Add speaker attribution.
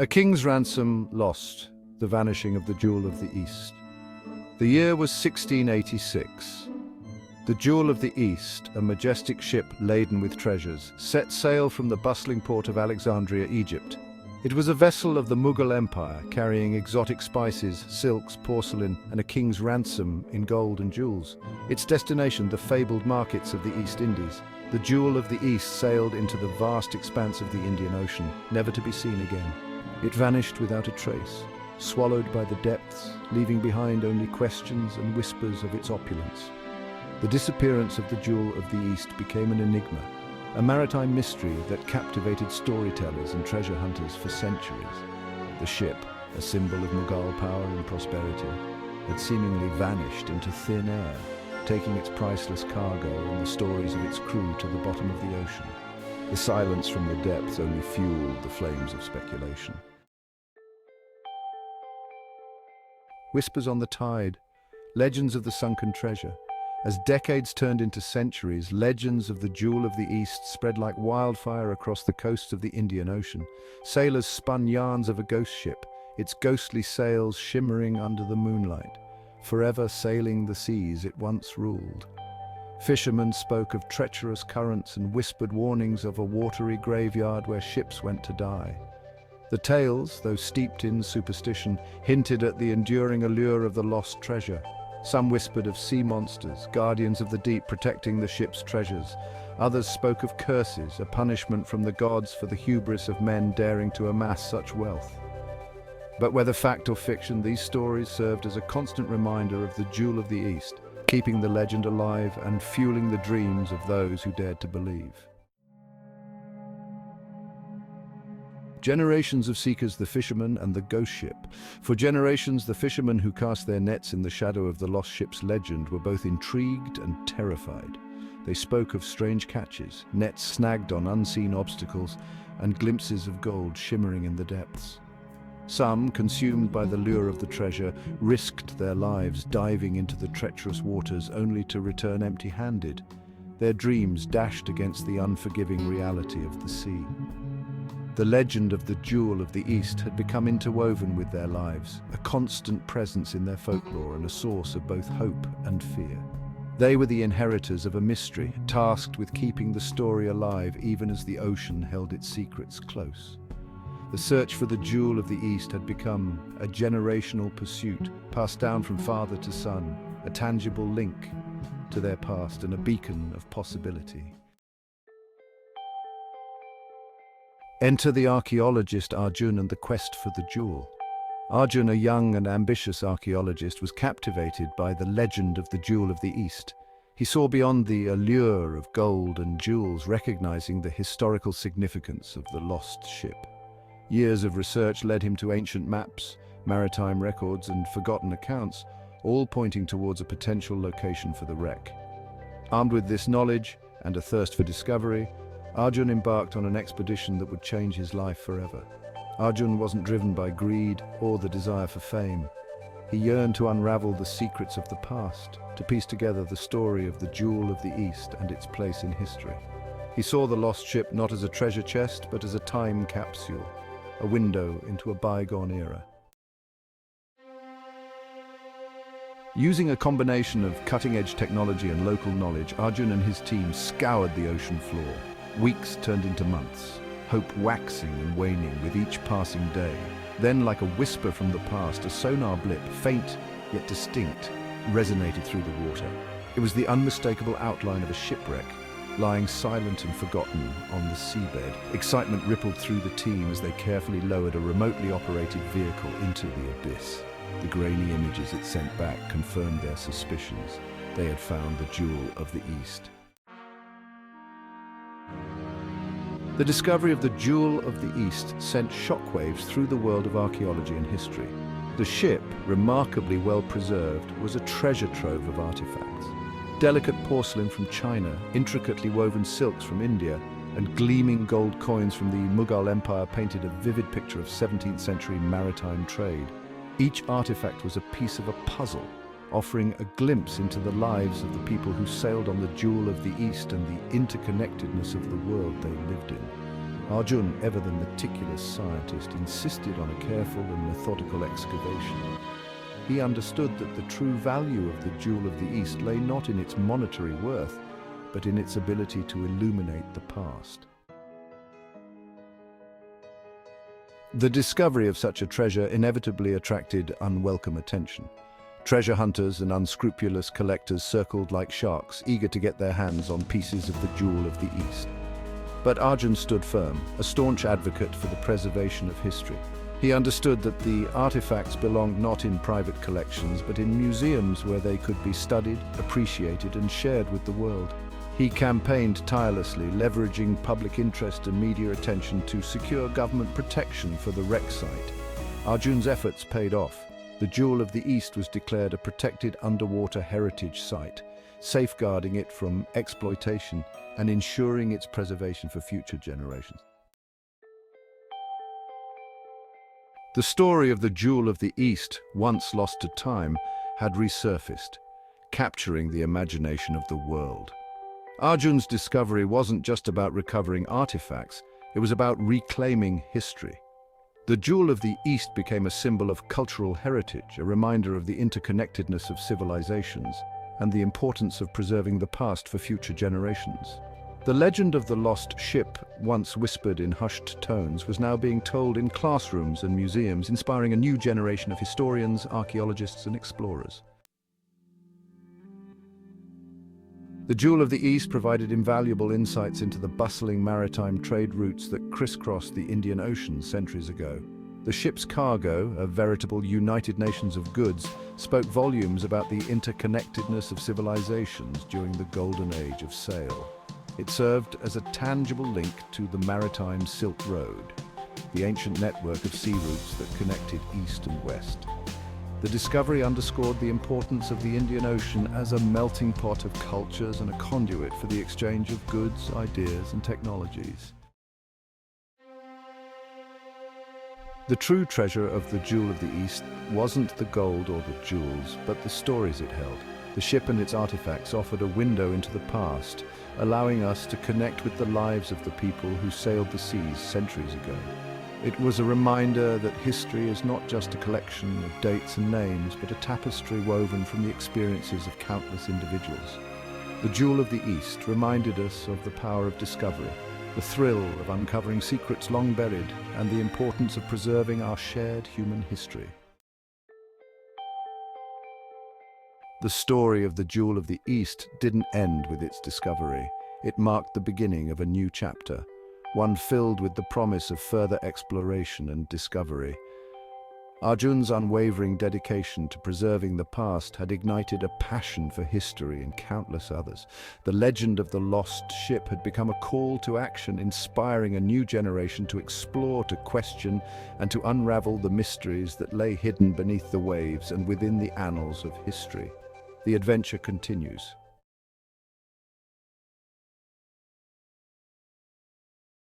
Speaker 1: A King's Ransom lost, the vanishing of the Jewel of the East. The year was 1686. The Jewel of the East, a majestic ship laden with treasures, set sail from the bustling port of Alexandria, Egypt. It was a vessel of the Mughal Empire, carrying exotic spices, silks, porcelain, and a king's ransom in gold and jewels. Its destination, the fabled markets of the East Indies. The Jewel of the East sailed into the vast expanse of the Indian Ocean, never to be seen again. It vanished without a trace, swallowed by the depths, leaving behind only questions and whispers of its opulence. The disappearance of the Jewel of the East became an enigma, a maritime mystery that captivated storytellers and treasure hunters for centuries. The ship, a symbol of Mughal power and prosperity, had seemingly vanished into thin air, taking its priceless cargo and the stories of its crew to the bottom of the ocean. The silence from the depths only fueled the flames of speculation. Whispers on the tide, legends of the sunken treasure. As decades turned into centuries, legends of the Jewel of the East spread like wildfire across the coasts of the Indian Ocean. Sailors spun yarns of a ghost ship, its ghostly sails shimmering under the moonlight, forever sailing the seas it once ruled. Fishermen spoke of treacherous currents and whispered warnings of a watery graveyard where ships went to die. The tales, though steeped in superstition, hinted at the enduring allure of the lost treasure. Some whispered of sea monsters, guardians of the deep protecting the ship's treasures. Others spoke of curses, a punishment from the gods for the hubris of men daring to amass such wealth. But whether fact or fiction, these stories served as a constant reminder of the Jewel of the East, keeping the legend alive and fueling the dreams of those who dared to believe. Generations of seekers, the fishermen and the ghost ship. For generations, the fishermen who cast their nets in the shadow of the lost ship's legend were both intrigued and terrified. They spoke of strange catches, nets snagged on unseen obstacles, and glimpses of gold shimmering in the depths. Some, consumed by the lure of the treasure, risked their lives diving into the treacherous waters only to return empty-handed, their dreams dashed against the unforgiving reality of the sea. The legend of the Jewel of the East had become interwoven with their lives, a constant presence in their folklore and a source of both hope and fear. They were the inheritors of a mystery, tasked with keeping the story alive even as the ocean held its secrets close. The search for the Jewel of the East had become a generational pursuit, passed down from father to son, a tangible link to their past and a beacon of possibility. Enter the archaeologist Arjun and the quest for the jewel. Arjun, a young and ambitious archaeologist, was captivated by the legend of the Jewel of the East. He saw beyond the allure of gold and jewels, recognizing the historical significance of the lost ship. Years of research led him to ancient maps, maritime records, and forgotten accounts, all pointing towards a potential location for the wreck. Armed with this knowledge and a thirst for discovery, Arjun embarked on an expedition that would change his life forever. Arjun wasn't driven by greed or the desire for fame. He yearned to unravel the secrets of the past, to piece together the story of the Jewel of the East and its place in history. He saw the lost ship not as a treasure chest, but as a time capsule, a window into a bygone era. Using a combination of cutting-edge technology and local knowledge, Arjun and his team scoured the ocean floor. Weeks turned into months, hope waxing and waning with each passing day. Then, like a whisper from the past, a sonar blip, faint yet distinct, resonated through the water. It was the unmistakable outline of a shipwreck, lying silent and forgotten on the seabed. Excitement rippled through the team as they carefully lowered a remotely operated vehicle into the abyss. The grainy images it sent back confirmed their suspicions. They had found the Jewel of the East. The discovery of the Jewel of the East sent shockwaves through the world of archaeology and history. The ship, remarkably well preserved, was a treasure trove of artifacts. Delicate porcelain from China, intricately woven silks from India, and gleaming gold coins from the Mughal Empire painted a vivid picture of 17th century maritime trade. Each artifact was a piece of a puzzle, offering a glimpse into the lives of the people who sailed on the Jewel of the East and the interconnectedness of the world they lived in. Arjun, ever the meticulous scientist, insisted on a careful and methodical excavation. He understood that the true value of the Jewel of the East lay not in its monetary worth, but in its ability to illuminate the past. The discovery of such a treasure inevitably attracted unwelcome attention. Treasure hunters and unscrupulous collectors circled like sharks, eager to get their hands on pieces of the Jewel of the East. But Arjun stood firm, a staunch advocate for the preservation of history. He understood that the artifacts belonged not in private collections, but in museums where they could be studied, appreciated, and shared with the world. He campaigned tirelessly, leveraging public interest and media attention to secure government protection for the wreck site. Arjun's efforts paid off. The Jewel of the East was declared a protected underwater heritage site, safeguarding it from exploitation and ensuring its preservation for future generations. The story of the Jewel of the East, once lost to time, had resurfaced, capturing the imagination of the world. Arjun's discovery wasn't just about recovering artifacts, it was about reclaiming history. The Jewel of the East became a symbol of cultural heritage, a reminder of the interconnectedness of civilizations and the importance of preserving the past for future generations. The legend of the lost ship, once whispered in hushed tones, was now being told in classrooms and museums, inspiring a new generation of historians, archaeologists, and explorers. The Jewel of the East provided invaluable insights into the bustling maritime trade routes that crisscrossed the Indian Ocean centuries ago. The ship's cargo, a veritable United Nations of goods, spoke volumes about the interconnectedness of civilizations during the golden age of sail. It served as a tangible link to the maritime Silk Road, the ancient network of sea routes that connected east and west. The discovery underscored the importance of the Indian Ocean as a melting pot of cultures and a conduit for the exchange of goods, ideas, and technologies. The true treasure of the Jewel of the East wasn't the gold or the jewels, but the stories it held. The ship and its artifacts offered a window into the past, allowing us to connect with the lives of the people who sailed the seas centuries ago. It was a reminder that history is not just a collection of dates and names, but a tapestry woven from the experiences of countless individuals. The Jewel of the East reminded us of the power of discovery, the thrill of uncovering secrets long buried, and the importance of preserving our shared human history. The story of the Jewel of the East didn't end with its discovery. It marked the beginning of a new chapter, one filled with the promise of further exploration and discovery. Arjun's unwavering dedication to preserving the past had ignited a passion for history in countless others. The legend of the lost ship had become a call to action, inspiring a new generation to explore, to question, and to unravel the mysteries that lay hidden beneath the waves and within the annals of history. The adventure continues,